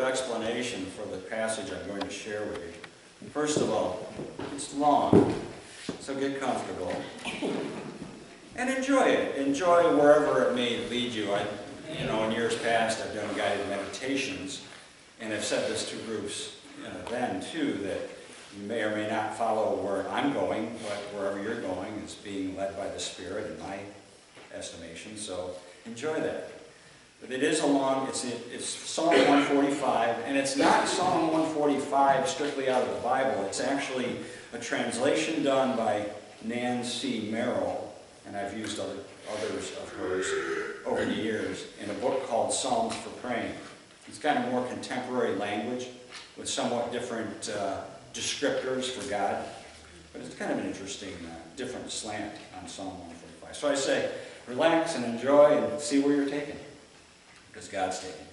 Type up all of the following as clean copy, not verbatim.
explanation for the passage I'm going to share with you. First of all, it's long, so get comfortable and enjoy it. Enjoy wherever it may lead you. In years past, I've done guided meditations, and I've said this to groups then too, that you may or may not follow where I'm going, but wherever you're going is being led by the Spirit in my estimation. So enjoy that. But it is it's Psalm 145, and it's not Psalm 145 strictly out of the Bible. It's actually a translation done by Nan C. Merrill, and I've used others of hers over the years, in a book called Psalms for Praying. It's kind of more contemporary language with somewhat different descriptors for God, but it's kind of an interesting, different slant on Psalm 145. So I say, relax and enjoy and see where you're taken, because God's taking you.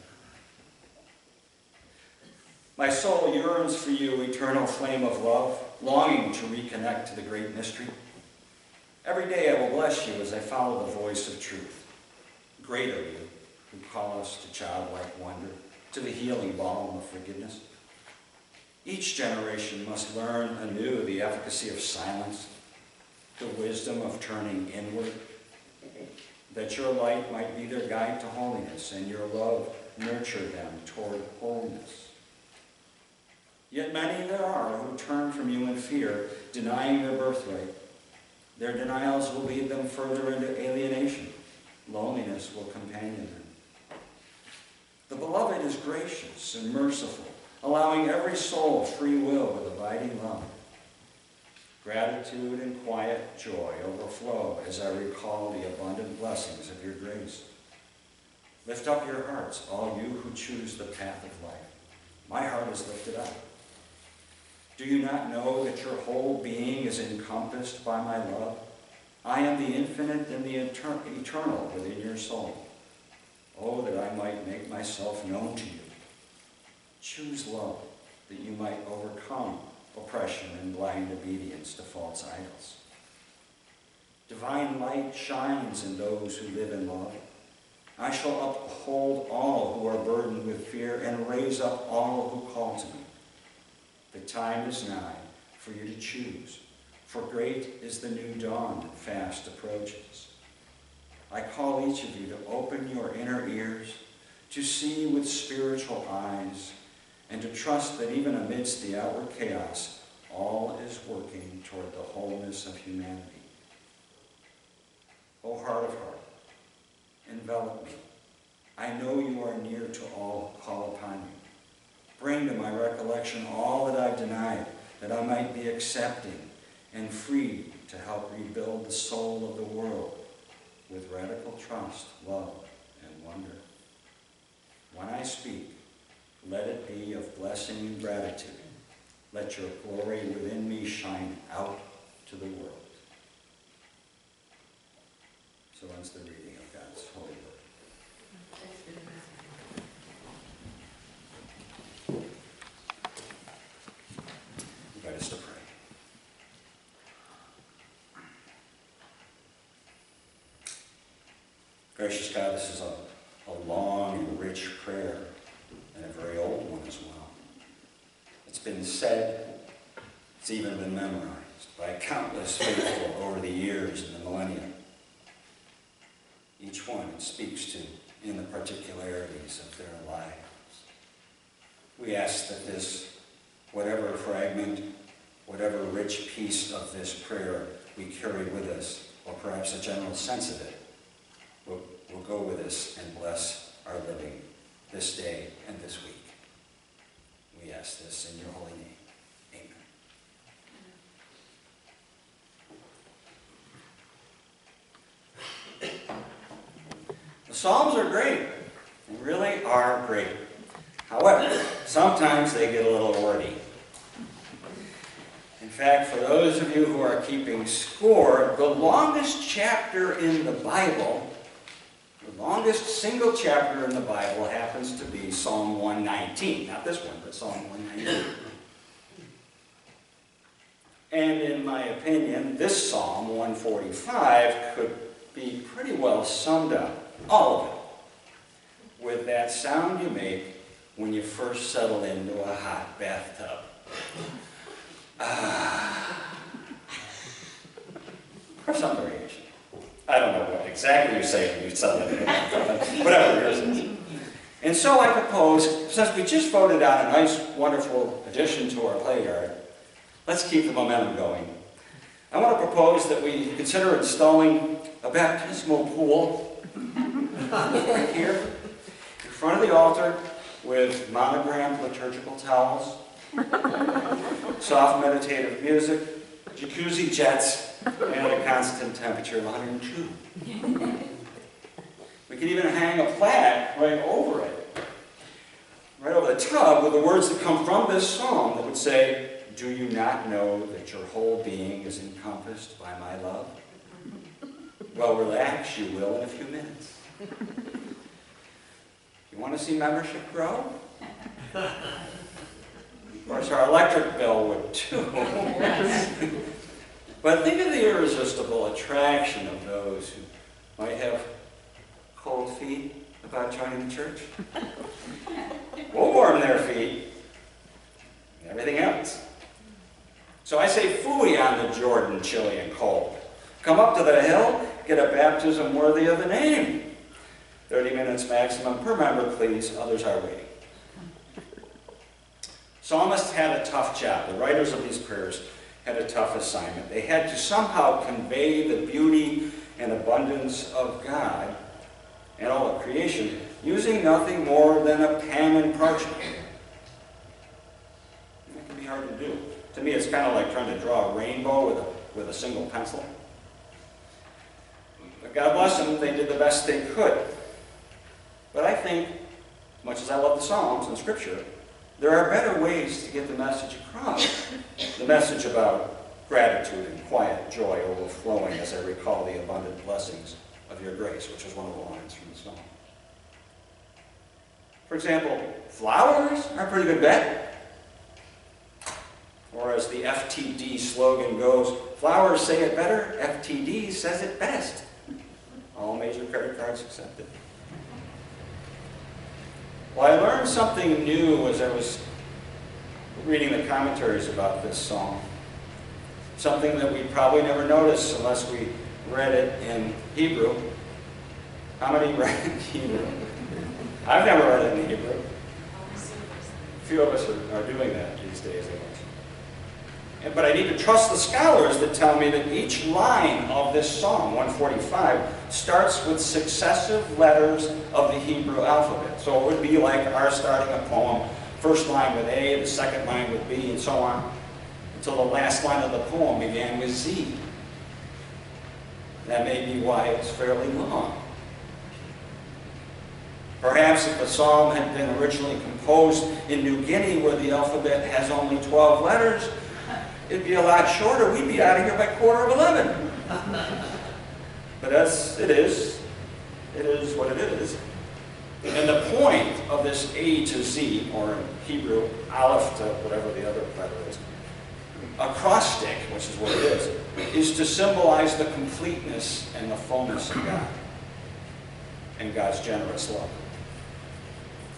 My soul yearns for you, eternal flame of love, longing to reconnect to the great mystery. Every day I will bless you as I follow the voice of truth. Great are you, who call us to childlike wonder, to the healing balm of forgiveness. Each generation must learn anew the efficacy of silence, the wisdom of turning inward, that your light might be their guide to holiness, and your love nurture them toward wholeness. Yet many there are who turn from you in fear, denying their birthright. Their denials will lead them further into alienation. Loneliness will companion them. The Beloved is gracious and merciful, allowing every soul free will with abiding love. Gratitude and quiet joy overflow as I recall the abundant blessings of your grace. Lift up your hearts, all you who choose the path of life. My heart is lifted up. Do you not know that your whole being is encompassed by my love? I am the infinite and the eternal within your soul. Oh, that I might make myself known to you. Choose love, that you might overcome oppression and blind obedience to false idols. Divine light shines in those who live in love. I shall uphold all who are burdened with fear and raise up all who call to me. The time is nigh for you to choose, for great is the new dawn that fast approaches. I call each of you to open your inner ears, to see with spiritual eyes, and to trust that even amidst the outward chaos, all is working toward the wholeness of humanity. O heart of heart, envelop me. I know you are near to all who call upon you. Bring to my recollection all that I've denied, that I might be accepting and free to help rebuild the soul of the world with radical trust, love, and wonder. When I speak, let it be of blessing and gratitude. Let your glory within me shine out to the world. So ends the reading of God's holy word. Invite us to pray. Gracious God, this is a long and rich prayer, and a very old one as well. It's been said, it's even been memorized by countless faithful over the years and the millennia. Each one it speaks to in the particularities of their lives. We ask that this, whatever fragment, whatever rich piece of this prayer we carry with us, or perhaps a general sense of it, will go with us and bless our living this day and this week. We ask this in your holy name. Amen. The Psalms are great. They really are great. However, sometimes they get a little wordy. In fact, for those of you who are keeping score, the longest chapter in the Bible, the longest single chapter in the Bible happens to be Psalm 119. Not this one, but Psalm 119. And in my opinion, this Psalm 145 could be pretty well summed up, all of it, with that sound you make when you first settle into a hot bathtub. Or some variation. I don't know what exactly you say when you settle into a bathtub, but whatever yours is. And so I propose, since we just voted on a nice, wonderful addition to our play yard, let's keep the momentum going. I want to propose that we consider installing a baptismal pool right here in front of the altar with monogrammed liturgical towels, soft meditative music, jacuzzi jets, and a constant temperature of 102. We could even hang a plaque right over it, right over the tub, with the words that come from this psalm that would say, "Do you not know that your whole being is encompassed by my love? Well, relax, you will in a few minutes." You want to see membership grow? Of course, our electric bill would too. But think of the irresistible attraction of those who might have cold feet about joining the church. We'll warm their feet and everything else. So I say phooey on the Jordan, chilly and cold. Come up to the hill, get a baptism worthy of the name. 30 minutes maximum per member, please. Others are waiting. Psalmists had a tough job. The writers of these prayers had a tough assignment. They had to somehow convey the beauty and abundance of God and all of creation using nothing more than a pen and parchment. That can be hard to do. To me, it's kind of like trying to draw a rainbow with a single pencil. But God bless them, they did the best they could. But I think, as much as I love the Psalms and Scripture, there are better ways to get the message across. The message about gratitude and quiet joy overflowing as I recall the abundant blessings of your grace, which is one of the lines from the Psalm. For example, flowers are a pretty good bet. Or as the FTD slogan goes, flowers say it better, FTD says it best. All major credit cards accepted. Well, I learned something new as I was reading the commentaries about this psalm. Something that we probably never noticed unless we read it in Hebrew. How many read it in Hebrew? I've never read it in Hebrew. A few of us are doing that these days, I guess. But I need to trust the scholars that tell me that each line of this Psalm, 145, starts with successive letters of the Hebrew alphabet. So it would be like our starting a poem, first line with A, the second line with B, and so on, until the last line of the poem began with Z. That may be why it's fairly long. Perhaps if the psalm had been originally composed in New Guinea, where the alphabet has only 12 letters, it'd be a lot shorter. We'd be out of here by 11:15. But as it is what it is. And the point of this A to Z, or in Hebrew, aleph to whatever the other letter is, acrostic, which is what it is to symbolize the completeness and the fullness of God and God's generous love.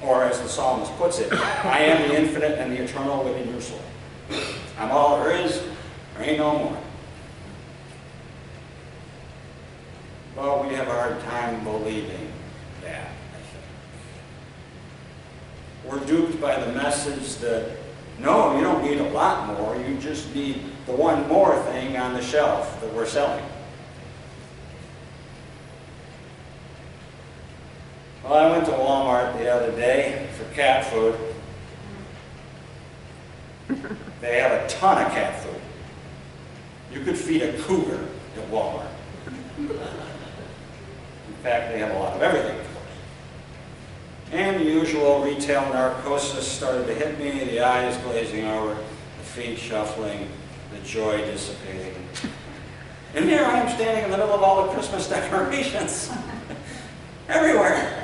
Or as the psalmist puts it, I am the infinite and the eternal within your soul. I'm all there is, there ain't no more. Well, we have a hard time believing that, I think. We're duped by the message that, no, you don't need a lot more, you just need the one more thing on the shelf that we're selling. Well, I went to Walmart the other day for cat food. They have a ton of cat food. You could feed a cougar at Walmart. In fact, they have a lot of everything, of course. And the usual retail narcosis started to hit me, the eyes glazing over, the feet shuffling, the joy dissipating. And here I am standing in the middle of all the Christmas decorations. Everywhere.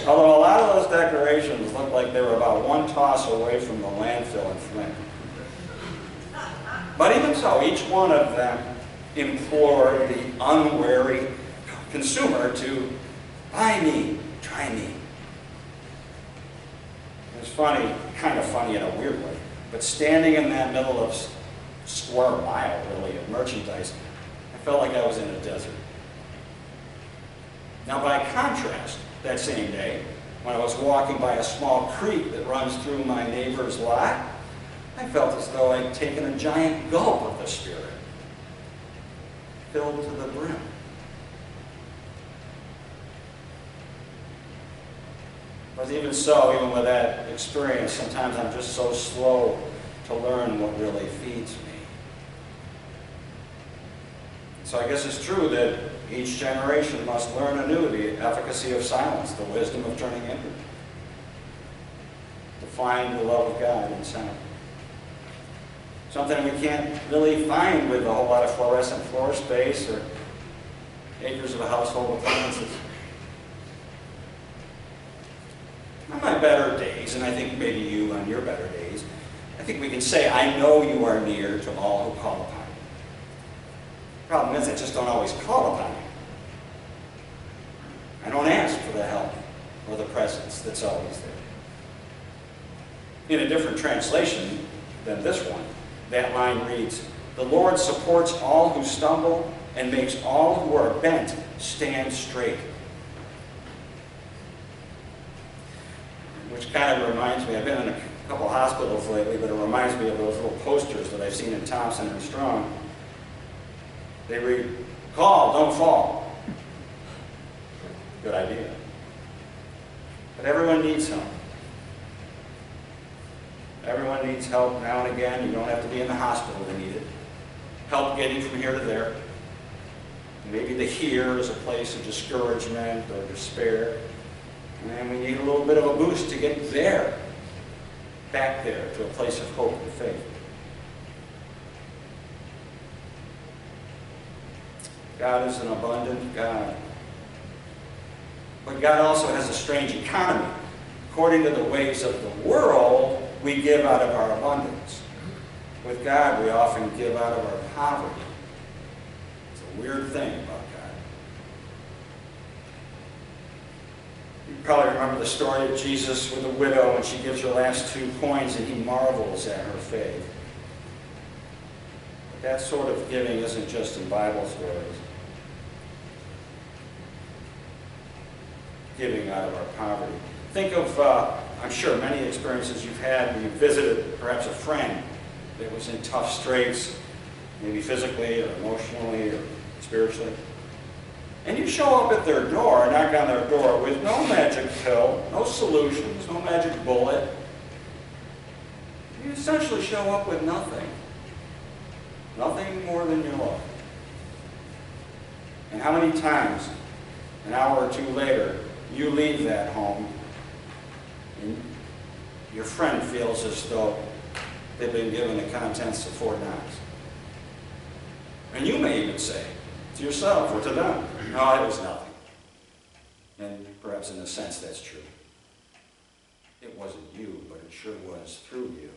Although a lot of those decorations looked like they were about one toss away from the landfill in Flint. But even so, each one of them implored the unwary consumer to buy me, try me. It was funny, kind of funny in a weird way, but standing in that middle of square mile, really, of merchandise, I felt like I was in a desert. Now, by contrast, that same day, when I was walking by a small creek that runs through my neighbor's lot, I felt as though I'd taken a giant gulp of the Spirit, filled to the brim. But even so, even with that experience, sometimes I'm just so slow to learn what really feeds me. So I guess it's true that each generation must learn anew the efficacy of silence, the wisdom of turning inward, to find the love of God in sound. Something we can't really find with a whole lot of fluorescent floor space or acres of household appliances. On my better days, and I think maybe you on your better days, I think we can say, I know you are near to all who call upon you. Problem is, I just don't always call upon you. I don't ask for the help or the presence that's always there. In a different translation than this one, that line reads, "The Lord supports all who stumble and makes all who are bent stand straight." Which kind of reminds me, I've been in a couple hospitals lately, but it reminds me of those little posters that I've seen in Thompson and Strong. They read, "Call, don't fall." Good idea. But everyone needs help. Everyone needs help now and again. You don't have to be in the hospital to need it. Help getting from here to there. Maybe the here is a place of discouragement or despair. And we need a little bit of a boost to get there, back there, to a place of hope and faith. God is an abundant God. But God also has a strange economy. According to the ways of the world, we give out of our abundance. With God, we often give out of our poverty. It's a weird thing about God. You probably remember the story of Jesus with the widow when she gives her last 2 coins and he marvels at her faith. But that sort of giving isn't just in Bible stories. Giving out of our poverty. Think of, I'm sure, many experiences you've had when you visited perhaps a friend that was in tough straits, maybe physically or emotionally or spiritually. And you show up at their door, knock on their door with no magic pill, no solutions, no magic bullet. You essentially show up with nothing. Nothing more than your love. And how many times, an hour or two later, you leave that home and your friend feels as though they've been given the contents of Fort Knox. And you may even say to yourself or to them, "No, it was nothing." And perhaps in a sense that's true. It wasn't you, but it sure was through you,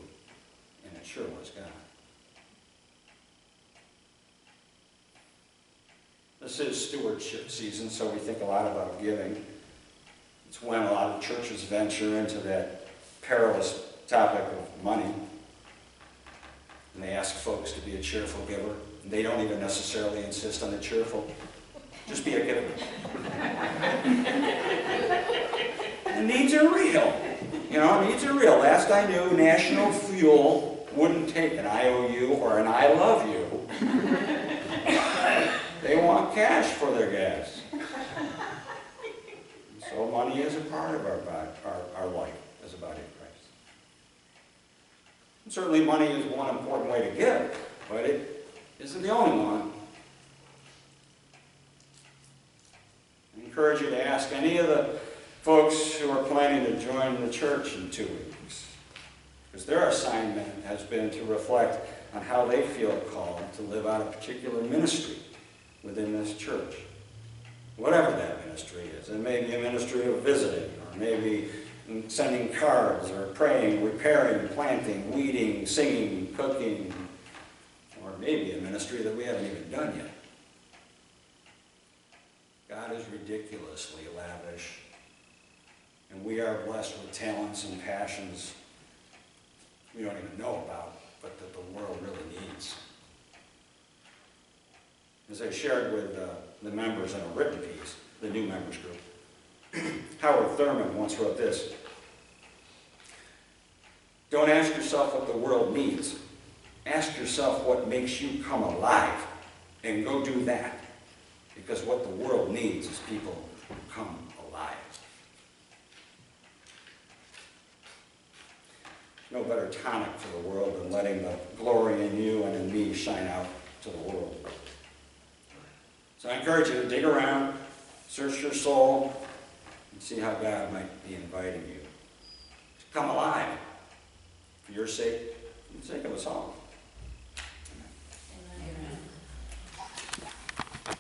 and it sure was God. This is stewardship season, so we think a lot about giving. It's when a lot of churches venture into that perilous topic of money. And they ask folks to be a cheerful giver. And they don't even necessarily insist on the cheerful. Just be a giver. The needs are real. You know, needs are real. Last I knew, National Fuel wouldn't take an IOU or an I love you. They want cash for their gas. So money is a part of our life as a body of Christ. And certainly money is one important way to give, but it isn't the only one. I encourage you to ask any of the folks who are planning to join the church in 2 weeks, because their assignment has been to reflect on how they feel called to live out a particular ministry within this church. Whatever that ministry is. It may be a ministry of visiting, or maybe sending cards, or praying, repairing, planting, weeding, singing, cooking, or maybe a ministry that we haven't even done yet. God is ridiculously lavish, And we are blessed with talents and passions we don't even know about, but that the world really needs. As I shared with the members in a written piece, the new members group, Howard Thurman once wrote this: "Don't ask yourself what the world needs. Ask yourself what makes you come alive, and go do that. Because what the world needs is people who come alive." No better tonic for the world than letting the glory in you and in me shine out to the world. So I encourage you to dig around, search your soul, and see how God might be inviting you to come alive for your sake and the sake of us all.